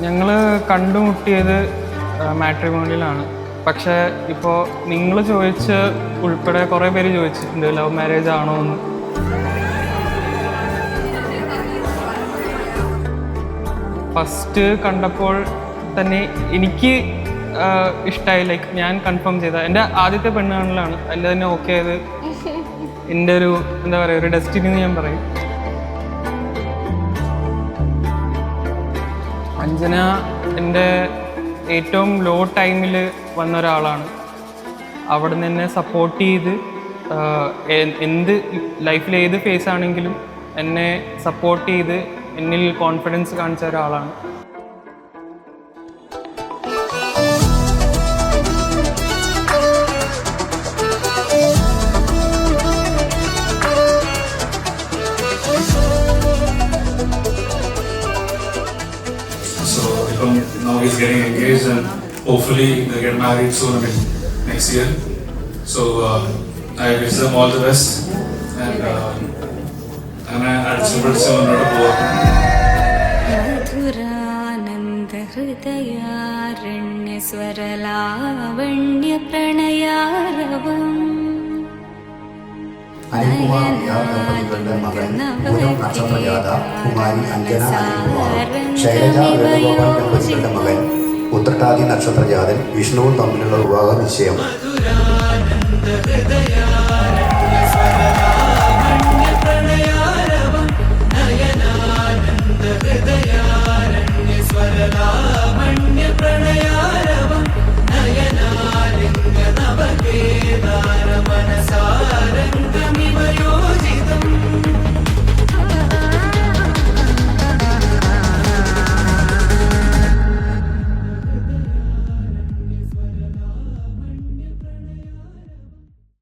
ഞങ്ങൾ കണ്ടുമുട്ടിയത് മാട്രിമോണിയിലാണ്. പക്ഷേ ഇപ്പോൾ നിങ്ങൾ ചോദിച്ച് ഉൾപ്പെടെ കുറേ പേര് ചോദിച്ചിട്ടുണ്ട് ലവ് മാരേജ് ആണോ എന്ന്. ഫസ്റ്റ് കണ്ടപ്പോൾ തന്നെ എനിക്ക് ഇഷ്ടമായി. ലൈക്ക് ഞാൻ കൺഫേം ചെയ്ത എൻ്റെ ആദ്യത്തെ പെണ്ണ് കാണലാണ്. അതിൽ തന്നെ ഓക്കെ ആയത് എൻ്റെ ഒരു എന്താ പറയുക ഒരു ഡെസ്റ്റിനി എന്ന് ഞാൻ പറയും. അഞ്ജന എൻ്റെ ഏറ്റവും ലോ ടൈമിൽ വന്ന ഒരാളാണ്. അവിടെ നിന്ന് എന്നെ സപ്പോർട്ട് ചെയ്ത് എന്ത് ലൈഫിൽ ഏത് ഫേസ് ആണെങ്കിലും എന്നെ സപ്പോർട്ട് ചെയ്ത് എന്നിൽ കോൺഫിഡൻസ് കാണിച്ച ഒരാളാണ്. Now he's getting engaged and hopefully they'll get married soon, next year. So I wish them all the best and അടിച്ചുപൊളിച്ചവനോട് പോവാം. മധുരാനന്ദ ഹൃദയാരണ്യ സ്വരലാവണ്യ പ്രണയാരവം അനിൽകുമാർ ദമ്പതികളുടെ മകൻ പൂനം നക്ഷത്രജാത കുമാരി അഞ്ജന അനിൽകുമാർ, ശൈലജ വേണുഗോപാൽ ദമ്പതികളുടെ മകൻ ഉത്രട്ടാതി നക്ഷത്രജാതൻ വിഷ്ണുവും തമ്മിലുള്ള വിവാഹ നിശ്ചയം.